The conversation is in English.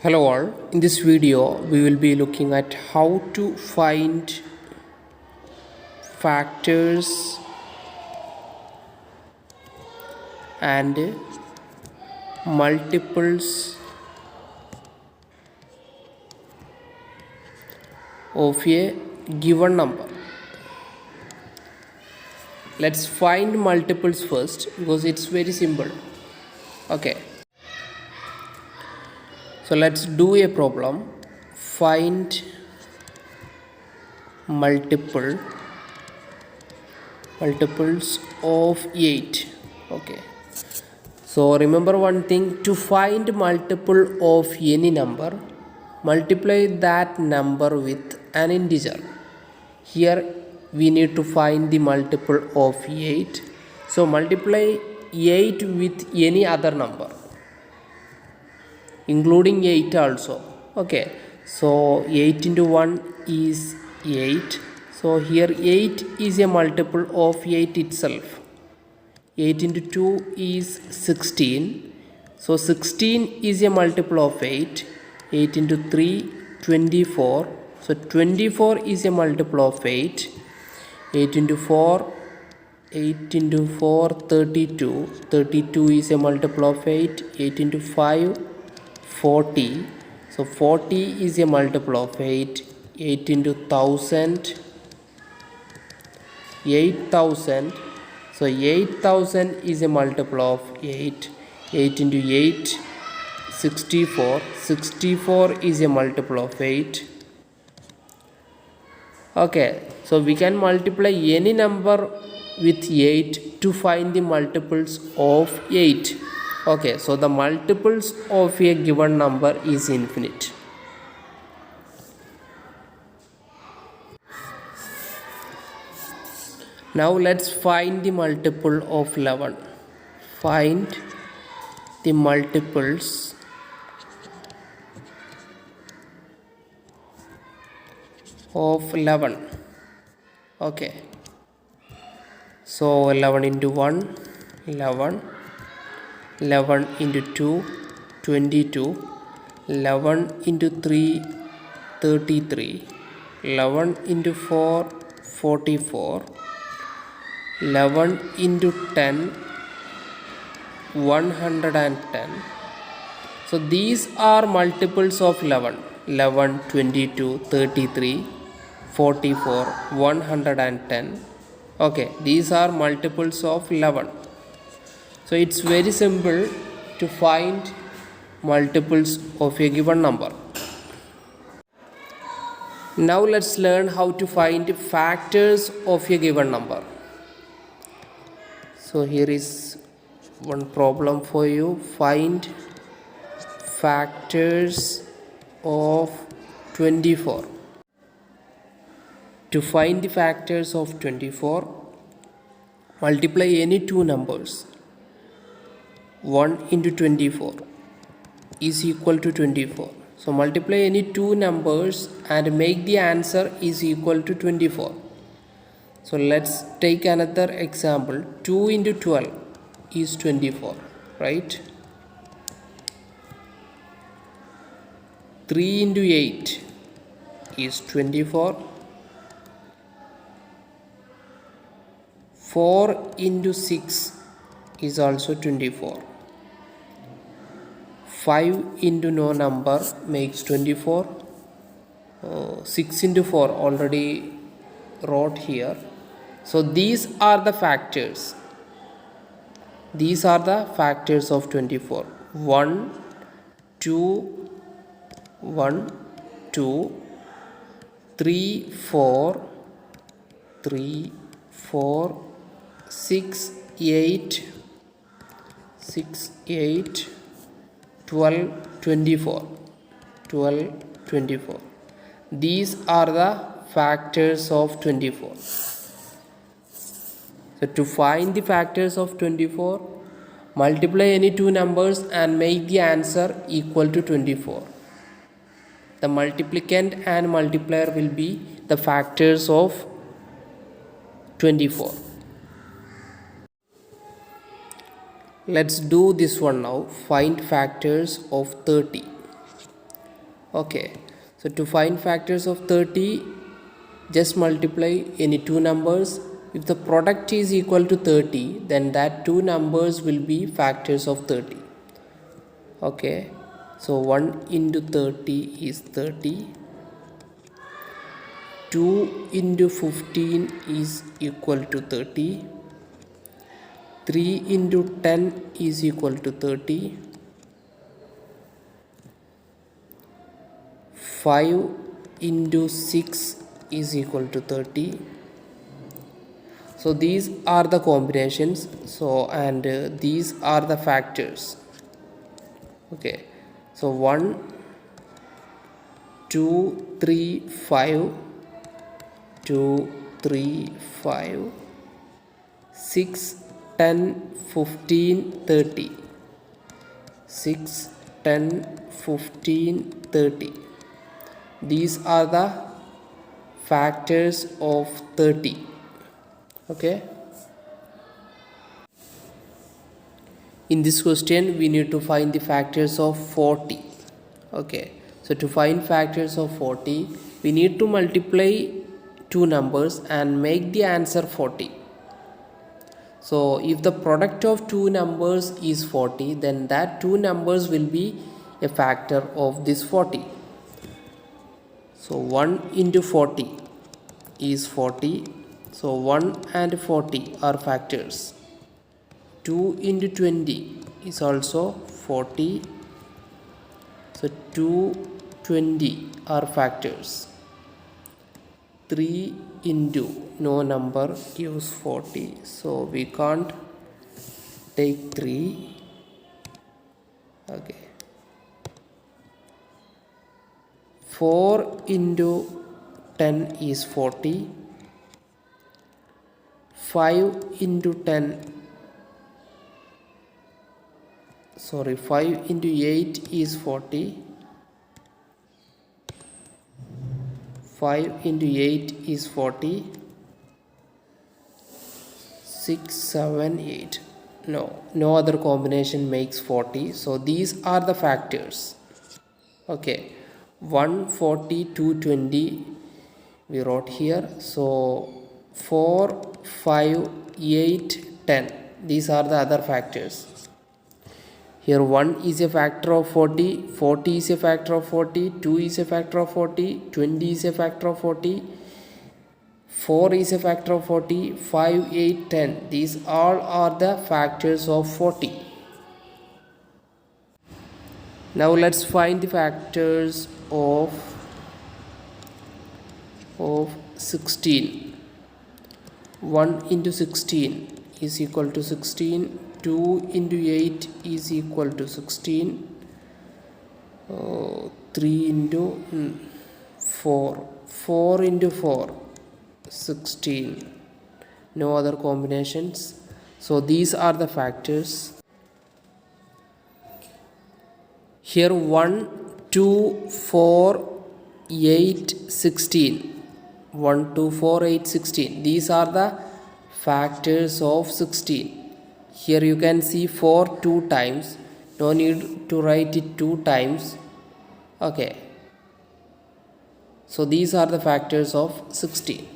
Hello all, in this video we will be looking at how to find factors and multiples of a given number. Let's find multiples first because it's very simple. Okay, so let's do a problem. Find multiples of 8. Okay, so remember one thing, to find multiple of any number, multiply that number with an integer. Here we need to find the multiple of 8. So multiply 8 with any other number, including 8 also. Okay, so 8 into 1 is 8. So here 8 is a multiple of 8 itself. 8 into 2 is 16. So 16 is a multiple of 8. 8 into 3, 24. So 24 is a multiple of 8. 8 into 4, 8 into 4, 32. 32 is a multiple of 8. 8 into 5, 40. So 40 is a multiple of 8. 8 into 1000, 8000. So 8000 is a multiple of 8. 8 into 8, 64. 64 is a multiple of 8. Okay, so we can multiply any number with 8 to find the multiples of 8. Okay, so the multiples of a given number is infinite. Now let's find the multiple of 11. Find the multiples of 11. Okay, so 11 into 1, 11. 11 into 2, 22. 11 into 3, 33. 11 into 4, 44. 11 into 10, 110. So these are multiples of 11. 11, 22, 33, 44, 110. Okay, these are multiples of 11. So it's very simple to find multiples of a given number. Now let's learn how to find factors of a given number. So here is one problem for you. Find factors of 24. To find the factors of 24, multiply any two numbers. 1 into 24 is equal to 24. So multiply any two numbers and make the answer is equal to 24. So let's take another example. 2 into 12 is 24, right? 3 into 8 is 24. 4 into 6 is also 24. 5 into no number makes 24. 6 into 4 already wrote here. So these are the factors. These are the factors of 24. 1, 2, 1, 2, 3, 4, 3, 4, 6, 8, 6, 8, 12, 24. 12, 24. These are the factors of 24. So to find the factors of 24, multiply any two numbers and make the answer equal to 24. The multiplicand and multiplier will be the factors of 24. Let's do this one now. Find factors of 30. Okay, so to find factors of 30, just multiply any two numbers. If the product is equal to 30, then that two numbers will be factors of 30. Okay, so 1 into 30 is 30. 2 into 15 is equal to 30. 3 into 10 is equal to 30. 5 into 6 is equal to 30. So these are the combinations. So and these are the factors. Okay, so 1, 2, 3, 5, 2, 3, 5, 6, 10, 15, 30. 6, 10, 15, 30. These are the factors of 30. Okay. In this question, we need to find the factors of 40. Okay. So to find factors of 40, we need to multiply two numbers and make the answer 40. So if the product of two numbers is 40, then that two numbers will be a factor of this 40. So 1 into 40 is 40. So 1 and 40 are factors. 2 into 20 is also 40. So 2, 20 are factors. 3 into no number gives 40. So we can't take 3. Okay. 4 into 10 is 40. 5 into 8 is 40. 5 into 8 is 40. 6, 7, 8. No other combination makes 40. So these are the factors. Okay. 1, 40, 2, 20 we wrote here. So 4, 5, 8, 10. These are the other factors. Here 1 is a factor of 40, 40 is a factor of 40, 2 is a factor of 40, 20 is a factor of 40, 4 is a factor of 40, 5, 8, 10. These all are the factors of 40. Now let's find the factors of 16. 1 into 16 is equal to 16. 2 into 8 is equal to 16. 3 into 4. 4 into 4, 16. No other combinations. So these are the factors. Here 1, 2, 4, 8, 16. 1, 2, 4, 8, 16. These are the factors of 16. Here you can see 4 2 times. No need to write it 2 times. Okay. So these are the factors of 16.